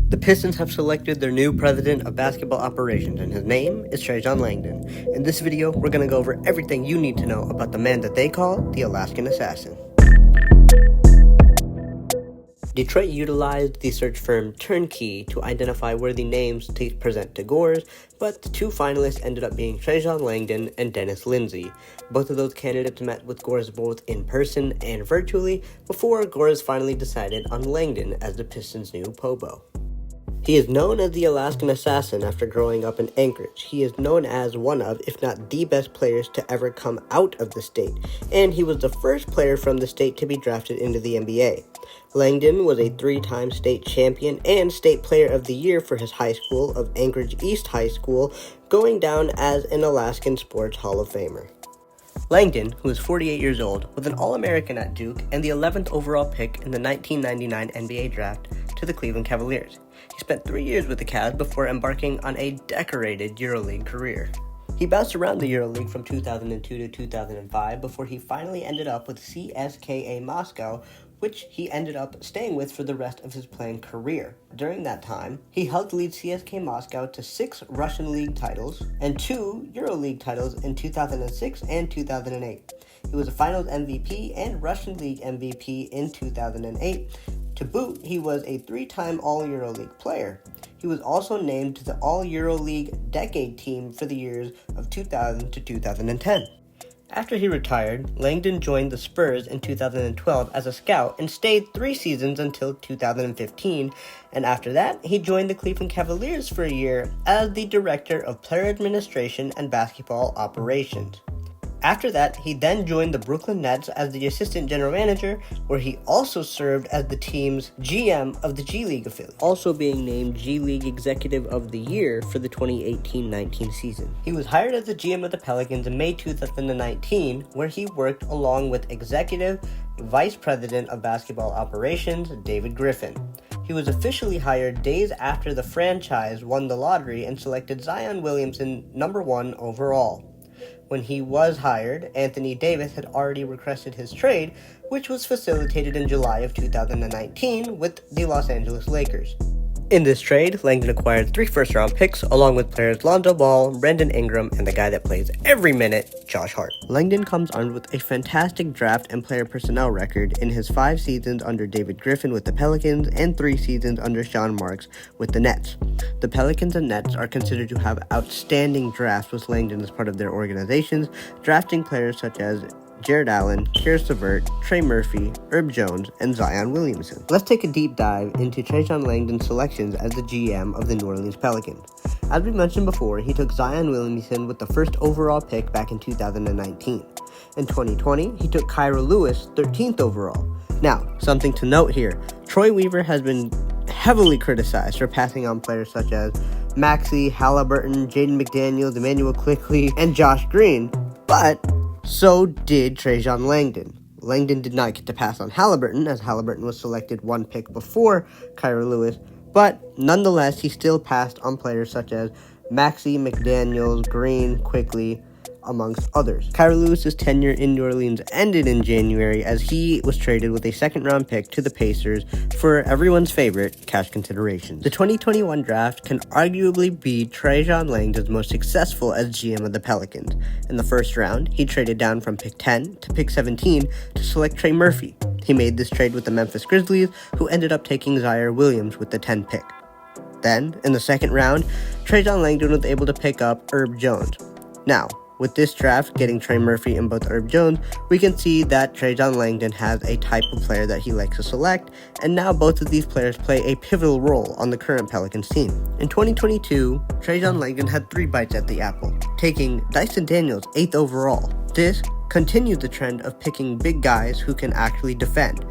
The Pistons have selected their new president of basketball operations, and his name is Trajan Langdon. In this video, we're going to go over everything you need to know about the man that they call the Alaskan Assassin. Detroit utilized the search firm Turnkey to identify worthy names to present to Gores, but the two finalists ended up being Trajan Langdon and Dennis Lindsay. Both of those candidates met with Gores both in person and virtually before Gores finally decided on Langdon as the Pistons' new Pobo. He is known as the Alaskan Assassin after growing up in Anchorage. He is known as one of, if not the best players to ever come out of the state, and he was the first player from the state to be drafted into the NBA. Langdon was a three-time state champion and state player of the year for his high school of Anchorage East High School, going down as an Alaskan Sports Hall of Famer. Langdon, who is 48 years old, was an All-American at Duke and the 11th overall pick in the 1999 NBA draft to the Cleveland Cavaliers. He spent 3 years with the Cavs before embarking on a decorated EuroLeague career. He bounced around the EuroLeague from 2002 to 2005 before he finally ended up with CSKA Moscow, which he ended up staying with for the rest of his playing career. During that time, he helped lead CSKA Moscow to 6 Russian League titles and 2 EuroLeague titles in 2006 and 2008. He was a Finals MVP and Russian League MVP in 2008. To boot, he was a 3-time All-EuroLeague player. He was also named to the All-EuroLeague Decade Team for the years of 2000 to 2010. After he retired, Langdon joined the Spurs in 2012 as a scout and stayed 3 seasons until 2015, and after that, he joined the Cleveland Cavaliers for a year as the Director of Player Administration and Basketball Operations. After that, he then joined the Brooklyn Nets as the Assistant General Manager, where he also served as the team's GM of the G League affiliate, also being named G League Executive of the Year for the 2018-19 season. He was hired as the GM of the Pelicans in May 2019, where he worked along with Executive Vice President of Basketball Operations, David Griffin. He was officially hired days after the franchise won the lottery and selected Zion Williamson number 1 overall. When he was hired, Anthony Davis had already requested his trade, which was facilitated in July of 2019 with the Los Angeles Lakers. In this trade, Langdon acquired 3 first-round picks, along with players Lonzo Ball, Brandon Ingram, and the guy that plays every minute, Josh Hart. Langdon comes armed with a fantastic draft and player personnel record in his 5 seasons under David Griffin with the Pelicans and 3 seasons under Sean Marks with the Nets. The Pelicans and Nets are considered to have outstanding drafts with Langdon as part of their organizations, drafting players such as Jared Allen, Karis LeVert, Trey Murphy, Herb Jones, and Zion Williamson. Let's take a deep dive into Trajan Langdon's selections as the GM of the New Orleans Pelicans. As we mentioned before, he took Zion Williamson with the first overall pick back in 2019. In 2020, he took Kira Lewis 13th overall. Now, something to note here, Troy Weaver has been heavily criticized for passing on players such as Maxey, Halliburton, Jaden McDaniels, Emmanuel Quickley, and Josh Green, but so did Trajan Langdon. Langdon did not get to pass on Halliburton, as Halliburton was selected 1 pick before Kira Lewis, but nonetheless, he still passed on players such as Maxey, McDaniels, Green, Quickley, amongst others. Kira Lewis's tenure in New Orleans ended in January as he was traded with a 2nd-round pick to the Pacers for everyone's favorite, cash considerations. The 2021 draft can arguably be Trajan Langdon's most successful as GM of the Pelicans. In the first round, he traded down from pick 10 to pick 17 to select Trey Murphy. He made this trade with the Memphis Grizzlies, who ended up taking Zion Williams with the 10th pick. Then, in the 2nd round, Trajan Langdon was able to pick up Herb Jones. Now, with this draft getting Trey Murphy and both Herb Jones, we can see that Trajan Langdon has a type of player that he likes to select, and now both of these players play a pivotal role on the current Pelicans team. In 2022, Trajan Langdon had 3 bites at the apple, taking Dyson Daniels 8th overall. This continued the trend of picking big guys who can actually defend.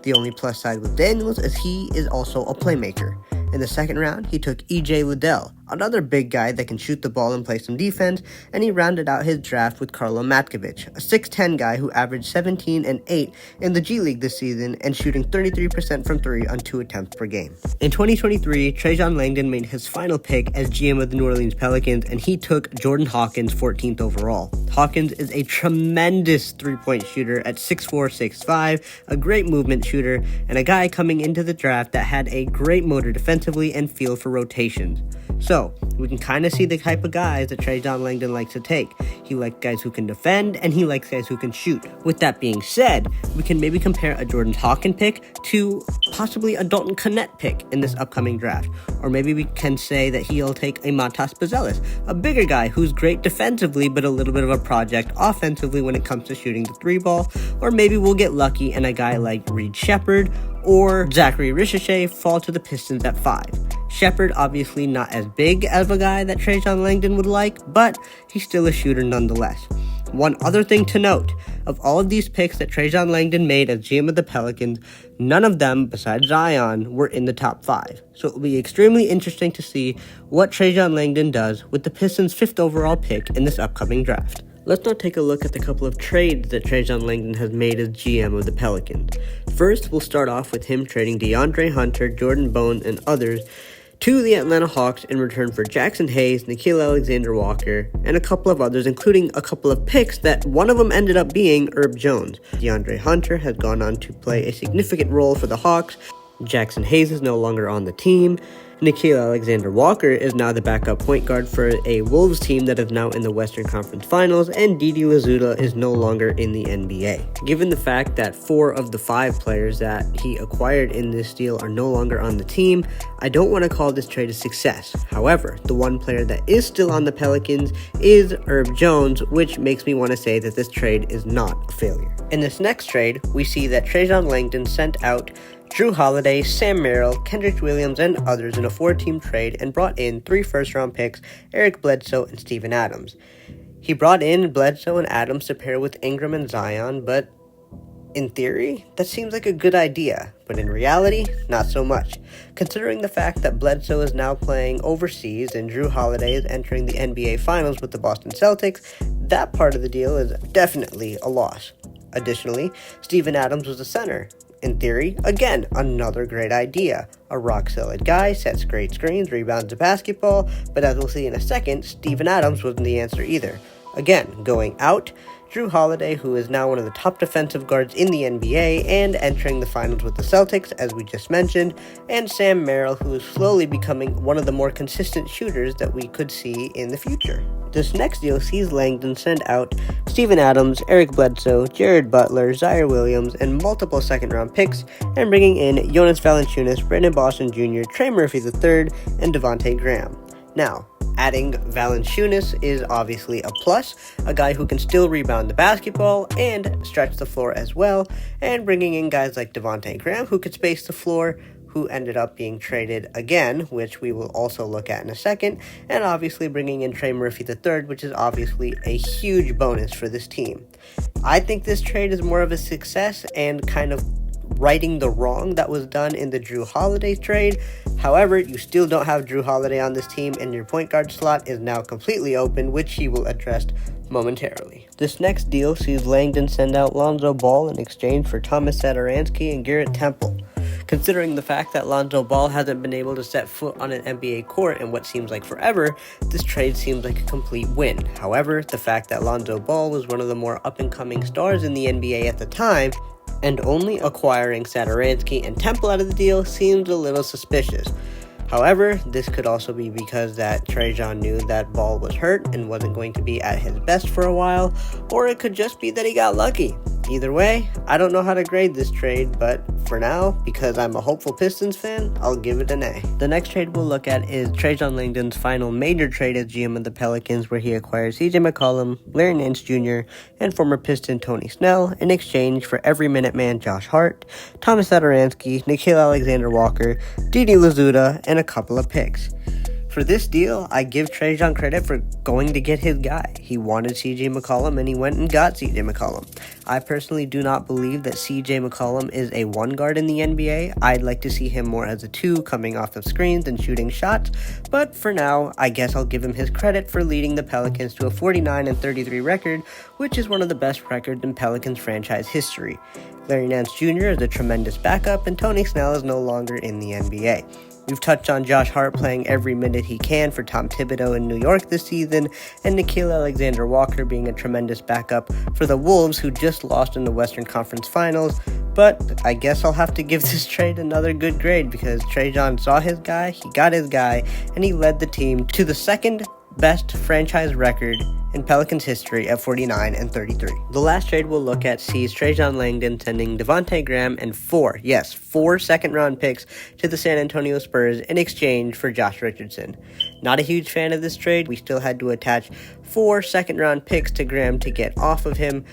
The only plus side with Daniels is he is also a playmaker. In the 2nd round, he took E.J. Liddell, another big guy that can shoot the ball and play some defense, and he rounded out his draft with Karlo Matkovic, a 6'10 guy who averaged 17 and 8 in the G League this season and shooting 33% from 3 on 2 attempts per game. In 2023, Trajan Langdon made his final pick as GM of the New Orleans Pelicans, and he took Jordan Hawkins 14th overall. Hawkins is a tremendous three-point shooter at 6'4", 6'5", a great movement shooter, and a guy coming into the draft that had a great motor defensively and feel for rotations. So, we can kind of see the type of guys that Trajan Langdon likes to take. He likes guys who can defend, and he likes guys who can shoot. With that being said, we can maybe compare a Jordan Hawkins pick to possibly a Dalton Connett pick in this upcoming draft. Or maybe we can say that he'll take a Matas Buzelis, a bigger guy who's great defensively but a little bit of a project offensively when it comes to shooting the three ball. Or maybe we'll get lucky and a guy like Reed Shepard or Zachary Ricochet fall to the Pistons at 5. Shepard obviously not as big as a guy that Trajan Langdon would like, but he's still a shooter nonetheless. One other thing to note, of all of these picks that Trajan Langdon made as GM of the Pelicans, none of them, besides Zion, were in the top 5. So it will be extremely interesting to see what Trajan Langdon does with the Pistons' 5th overall pick in this upcoming draft. Let's now take a look at the couple of trades that Trajan Langdon has made as GM of the Pelicans. First, we'll start off with him trading DeAndre Hunter, Jordan Bones, and others to the Atlanta Hawks in return for Jackson Hayes, Nickeil Alexander-Walker, and a couple of others, including a couple of picks that one of them ended up being Herb Jones. DeAndre Hunter has gone on to play a significant role for the Hawks. Jackson Hayes is no longer on the team. Nickeil Alexander-Walker is now the backup point guard for a Wolves team that is now in the Western Conference Finals, and Didi Lazuda is no longer in the NBA. Given the fact that 4 of the 5 players that he acquired in this deal are no longer on the team, I don't want to call this trade a success. However, the one player that is still on the Pelicans is Herb Jones, which makes me want to say that this trade is not a failure. In this next trade, we see that Trajan Langdon sent out Drew Holiday, Sam Merrill, Kendrick Williams, and others in a 4-team trade and brought in 3 first-round picks, Eric Bledsoe and Steven Adams. He brought in Bledsoe and Adams to pair with Ingram and Zion, but in theory, that seems like a good idea, but in reality, not so much. Considering the fact that Bledsoe is now playing overseas and Drew Holiday is entering the NBA Finals with the Boston Celtics, that part of the deal is definitely a loss. Additionally, Steven Adams was a center. In theory, again, another great idea. A rock-solid guy, sets great screens, rebounds the basketball, but as we'll see in a second, Steven Adams wasn't the answer either. Again, going out, Drew Holiday, who is now one of the top defensive guards in the NBA and entering the finals with the Celtics, as we just mentioned, and Sam Merrill, who is slowly becoming one of the more consistent shooters that we could see in the future. This next deal sees Langdon send out Steven Adams, Eric Bledsoe, Jared Butler, Zaire Williams, and multiple second-round picks, and bringing in Jonas Valanciunas, Brandon Boston Jr., Trey Murphy III, and Devontae Graham. Now, adding Valanciunas is obviously a plus, a guy who can still rebound the basketball and stretch the floor as well, and bringing in guys like Devontae Graham, who could space the floor, who ended up being traded again, which we will also look at in a second, and obviously bringing in Trey Murphy III, which is obviously a huge bonus for this team. I think this trade is more of a success and kind of righting the wrong that was done in the Drew Holiday trade. However, you still don't have Drew Holiday on this team, and your point guard slot is now completely open, which he will address momentarily. This next deal sees Langdon send out Lonzo Ball in exchange for Thomas Satoransky and Garrett Temple. Considering the fact that Lonzo Ball hasn't been able to set foot on an NBA court in what seems like forever, this trade seems like a complete win. However, the fact that Lonzo Ball was one of the more up-and-coming stars in the NBA at the time, and only acquiring Satoransky and Temple out of the deal seems a little suspicious. However, this could also be because that Trajan knew that Ball was hurt and wasn't going to be at his best for a while, or it could just be that he got lucky. Either way, I don't know how to grade this trade, but for now, because I'm a hopeful Pistons fan, I'll give it an A. The next trade we'll look at is Trajan Langdon's final major trade as GM of the Pelicans, where he acquired CJ McCollum, Larry Nance Jr., and former Piston Tony Snell in exchange for every minute man Josh Hart, Thomas Satoransky, Nickeil Alexander-Walker, Didi Lazuda, and a couple of picks. For this deal, I give Trajan credit for going to get his guy. He wanted CJ McCollum and he went and got CJ McCollum. I personally do not believe that CJ McCollum is a one guard in the NBA. I'd like to see him more as a two, coming off of screens and shooting shots, but for now, I guess I'll give him his credit for leading the Pelicans to a 49-33 record, which is one of the best records in Pelicans franchise history. Larry Nance Jr. is a tremendous backup, and Tony Snell is no longer in the NBA. We've touched on Josh Hart playing every minute he can for Tom Thibodeau in New York this season, and Nickeil Alexander-Walker being a tremendous backup for the Wolves, who just lost in the Western Conference Finals. But I guess I'll have to give this trade another good grade, because Trajan saw his guy, he got his guy, and he led the team to the second best franchise record in Pelicans history at 49-33. The last trade we'll look at sees Trajan Langdon sending Devontae Graham and four second-round picks to the San Antonio Spurs in exchange for Josh Richardson. Not a huge fan of this trade. We still had to attach 4 second-round picks to Graham to get off of him.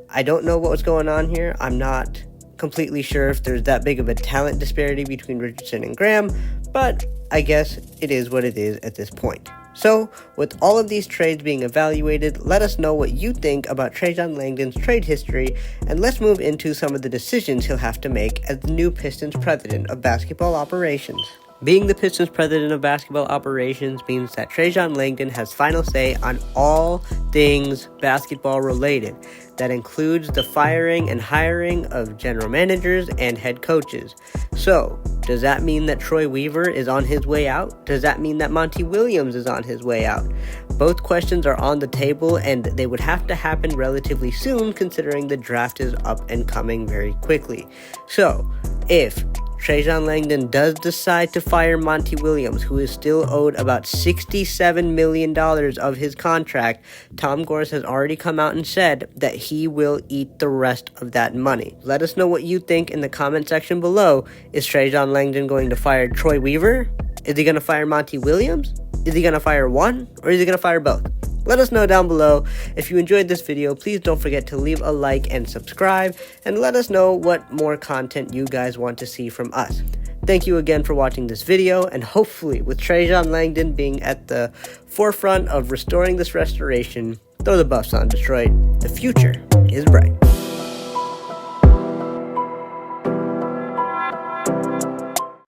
I don't know what was going on here. I'm not completely sure if there's that big of a talent disparity between Richardson and Graham, but I guess it is what it is at this point. So, with all of these trades being evaluated, let us know what you think about Trajan Langdon's trade history, and let's move into some of the decisions he'll have to make as the new Pistons president of basketball operations. Being the Pistons president of basketball operations means that Trajan Langdon has final say on all things basketball related. That includes the firing and hiring of general managers and head coaches. So, does that mean that Troy Weaver is on his way out? Does that mean that Monty Williams is on his way out? Both questions are on the table, and they would have to happen relatively soon, considering the draft is up and coming very quickly. So, if Trajan Langdon does decide to fire Monty Williams, who is still owed about $67 million of his contract, Tom Gores has already come out and said that he will eat the rest of that money. Let us know what you think in the comment section below. Is Trajan Langdon going to fire Troy Weaver? Is he going to fire Monty Williams? Is he going to fire one, or is he going to fire both? Let us know down below. If you enjoyed this video, please don't forget to leave a like and subscribe, and let us know what more content you guys want to see from us. Thank you again for watching this video, and hopefully with Trajan Langdon being at the forefront of restoring this restoration, throw the Buffs on Detroit. The future is bright.